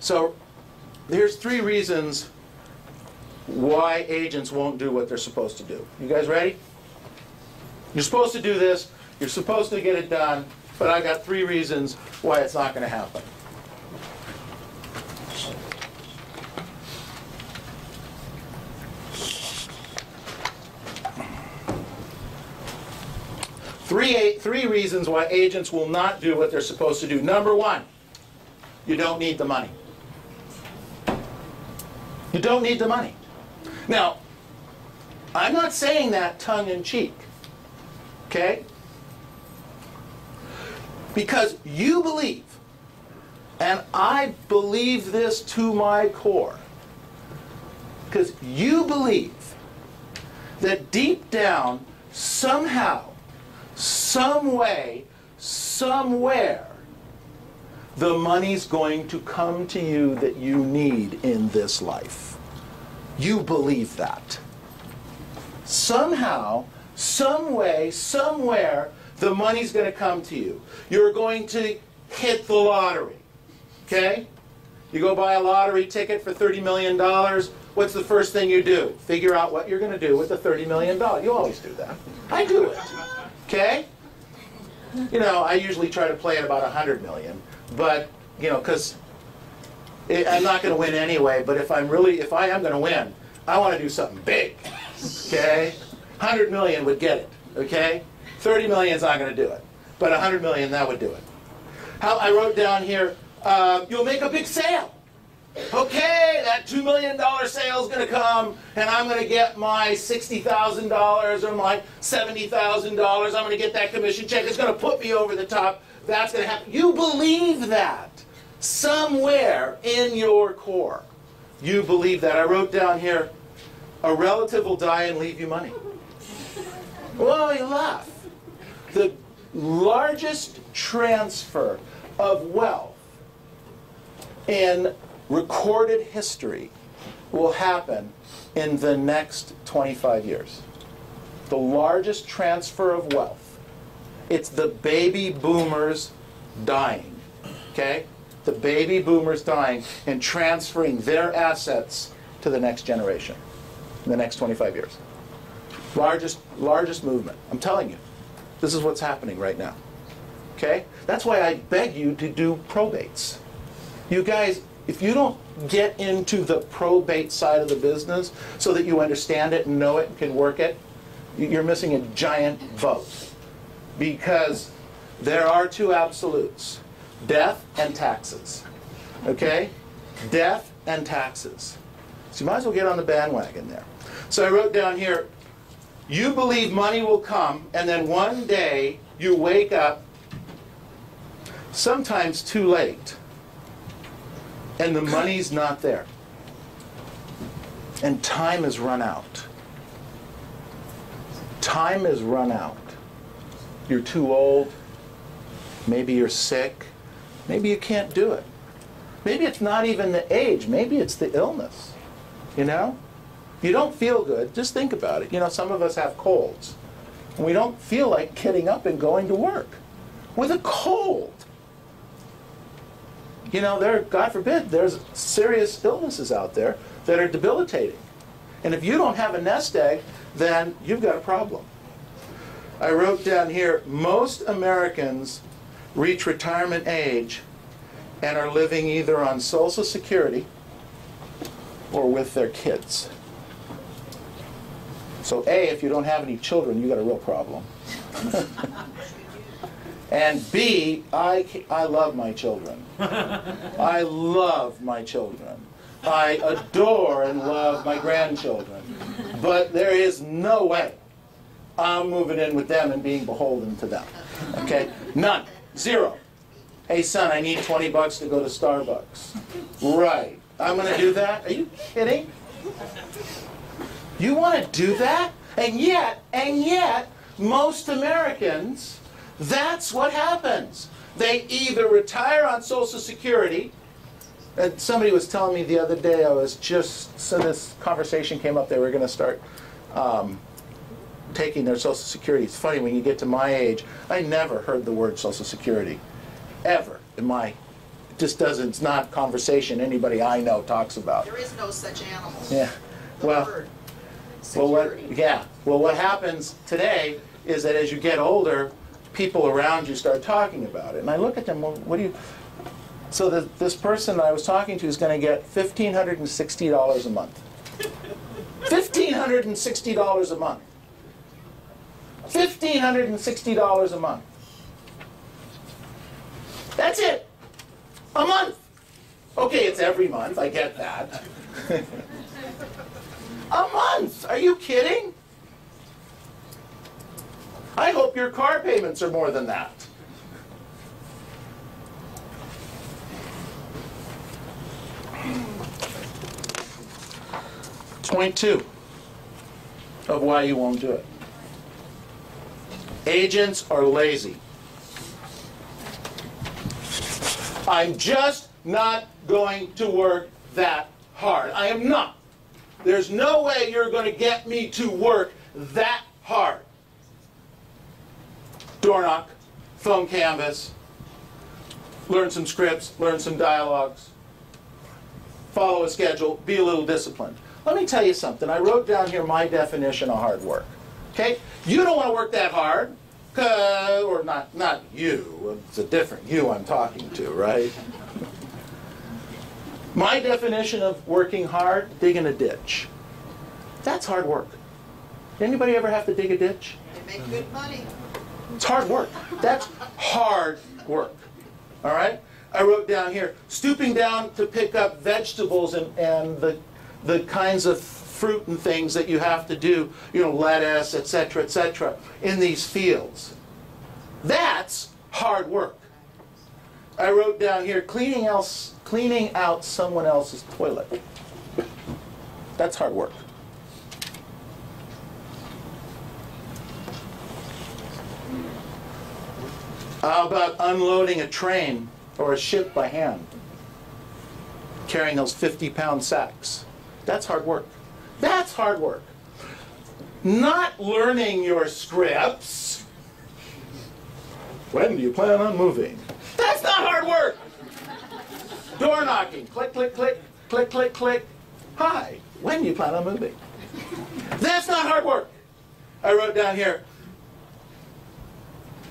So here's 3 reasons why agents won't do what they're supposed to do. You guys ready? You're supposed to do this. You're supposed to get it done. But I've got 3 reasons why it's not going to happen. Three reasons why agents will not do what they're supposed to do. Number 1, you don't need the money. You don't need the money. Now, I'm not saying that tongue-in-cheek, okay? Because you believe, and I believe this to my core, because you believe that deep down, somehow, some way, somewhere, the money's going to come to you that you need in this life. You believe that. Somehow, some way, somewhere, the money's going to come to you. You're going to hit the lottery. Okay? You go buy a lottery ticket for $30 million. What's the first thing you do? Figure out what you're going to do with the $30 million. You always do that. I do it. Okay? You know, I usually try to play at about 100 million. But, you know, because I'm not going to win anyway. But if I am going to win, I want to do something big. Okay? 100 million would get it. Okay? 30 million is not going to do it. But 100 million, that would do it. I wrote down here, you'll make a big sale. Okay, that $2 million sale is going to come, and I'm going to get my $60,000 or my $70,000. I'm going to get that commission check. It's going to put me over the top. That's going to happen. You believe that somewhere in your core. You believe that. I wrote down here, a relative will die and leave you money. Well, you laugh. The largest transfer of wealth in recorded history will happen in the next 25 years. The largest transfer of wealth. It's the baby boomers dying. Okay? The baby boomers dying and transferring their assets to the next generation in the next 25 years. Largest movement. I'm telling you. This is what's happening right now. Okay? That's why I beg you to do probates. You guys, if you don't get into the probate side of the business so that you understand it and know it and can work it, you're missing a giant vote. Because there are 2 absolutes. Death and taxes. Okay? Death and taxes. So you might as well get on the bandwagon there. So I wrote down here, you believe money will come, and then one day you wake up, sometimes too late, and the money's not there. And time has run out. Time has run out. You're too old. Maybe you're sick. Maybe you can't do it. Maybe it's not even the age. Maybe it's the illness. You know? You don't feel good, just think about it. You know, some of us have colds. And we don't feel like getting up and going to work with a cold. You know, God forbid, there's serious illnesses out there that are debilitating. And if you don't have a nest egg, then you've got a problem. I wrote down here, most Americans reach retirement age and are living either on Social Security or with their kids. So A, if you don't have any children, you got a real problem. And B, I love my children. I love my children. I adore and love my grandchildren. But there is no way I'm moving in with them and being beholden to them. Okay? None. Zero. Hey, son, I need 20 bucks to go to Starbucks. Right. I'm going to do that? Are you kidding? You want to do that? And yet, most Americans, that's what happens. They either retire on Social Security, and somebody was telling me the other day, so this conversation came up, they were going to start taking their Social Security. It's funny, when you get to my age, I never heard the word Social Security, ever, in my just doesn't, it's not conversation anybody I know talks about. There is no such animal. Yeah. Well, what happens today is that as you get older, people around you start talking about it. And I look at them, well, what do you... So this person I was talking to is going to get $1,560 a month. $1,560 a month. $1,560 a month. That's it. A month. Okay, it's every month. I get that. A month. Are you kidding? I hope your car payments are more than that. Point 2 of why you won't do it. Agents are lazy. I'm just not going to work that hard. I am not. There's no way you're going to get me to work that hard. Door knock, phone canvas, learn some scripts, learn some dialogues, follow a schedule, be a little disciplined. Let me tell you something. I wrote down here my definition of hard work. Okay? You don't want to work that hard, or not you. It's a different you I'm talking to, right? My definition of working hard, digging a ditch. That's hard work. Anybody ever have to dig a ditch? They make good money. It's hard work. That's hard work. All right? I wrote down here, stooping down to pick up vegetables and the kinds of fruit and things that you have to do, you know, lettuce, etc., in these fields. That's hard work. I wrote down here, cleaning out someone else's toilet. That's hard work. How about unloading a train or a ship by hand? Carrying those 50-pound sacks. That's hard work. That's hard work. Not learning your scripts. When do you plan on moving? That's not hard work. Door knocking. Click, click, click, click, click, click. Hi, when do you plan on moving? That's not hard work. I wrote down here,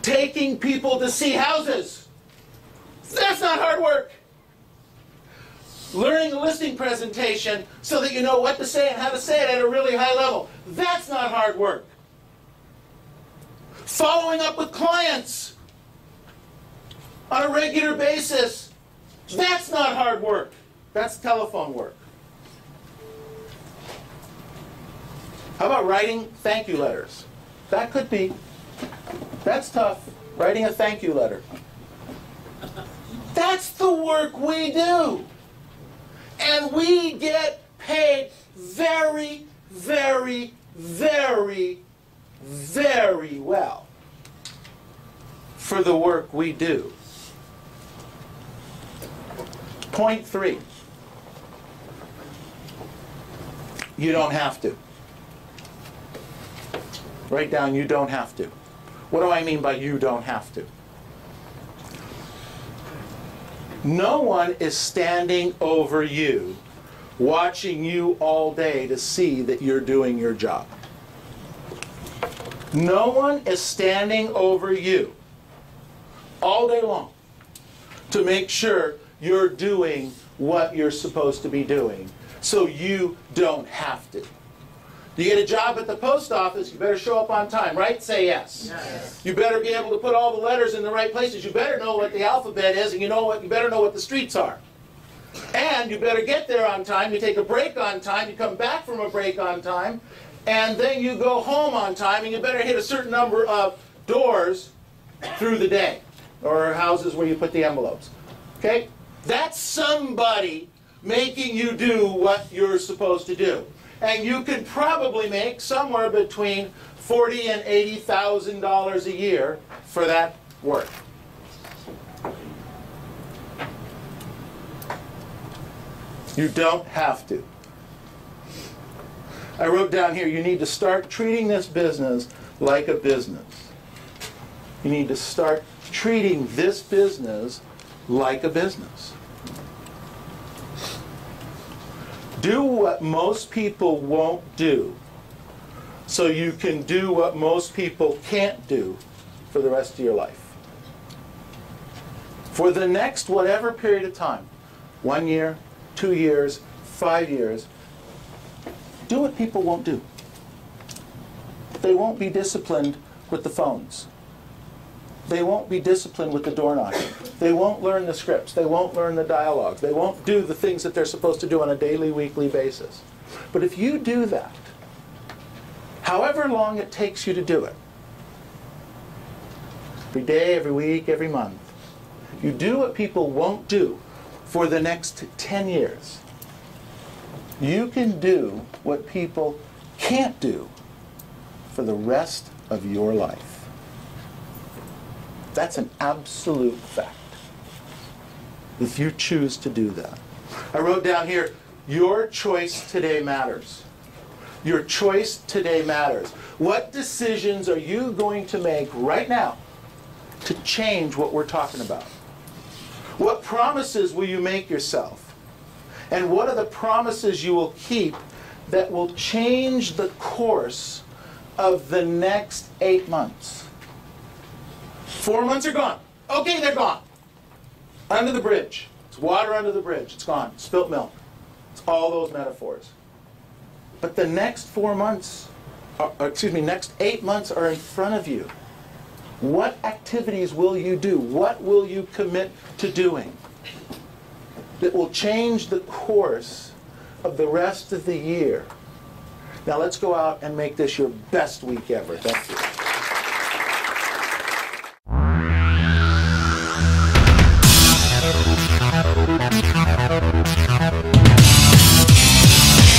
taking people to see houses. That's not hard work. Learning a listing presentation so that you know what to say and how to say it at a really high level. That's not hard work. Following up with clients on a regular basis. That's not hard work. That's telephone work. How about writing thank you letters? That could be. That's tough. Writing a thank you letter. That's the work we do. And we get paid very, very, very, very well for the work we do. Point 3. You don't have to. Write down, you don't have to. What do I mean by you don't have to? No one is standing over you, watching you all day to see that you're doing your job. No one is standing over you all day long to make sure you're doing what you're supposed to be doing, so you don't have to. You get a job at the post office, you better show up on time, right? Say yes. Yes. You better be able to put all the letters in the right places. You better know what the alphabet is, and you better know what the streets are. And you better get there on time. You take a break on time. You come back from a break on time. And then you go home on time, and you better hit a certain number of doors through the day, or houses where you put the envelopes. Okay? That's somebody making you do what you're supposed to do. And you could probably make somewhere between $40,000 and $80,000 a year for that work. You don't have to. I wrote down here, you need to start treating this business like a business. You need to start treating this business like a business. Do what most people won't do, so you can do what most people can't do for the rest of your life. For the next whatever period of time, 1 year, 2 years, 5 years, do what people won't do. They won't be disciplined with the phones. They won't be disciplined with the door knocking. They won't learn the scripts. They won't learn the dialogues. They won't do the things that they're supposed to do on a daily, weekly basis. But if you do that, however long it takes you to do it, every day, every week, every month, you do what people won't do for the next 10 years, you can do what people can't do for the rest of your life. That's an absolute fact, if you choose to do that. I wrote down here, your choice today matters. Your choice today matters. What decisions are you going to make right now to change what we're talking about? What promises will you make yourself? And what are the promises you will keep that will change the course of the next 8 months? 4 months are gone. Okay, they're gone. Under the bridge. It's water under the bridge. It's gone. Spilt milk. It's all those metaphors. But the next 4 months, next 8 months are in front of you. What activities will you do? What will you commit to doing that will change the course of the rest of the year? Now let's go out and make this your best week ever. Thank you.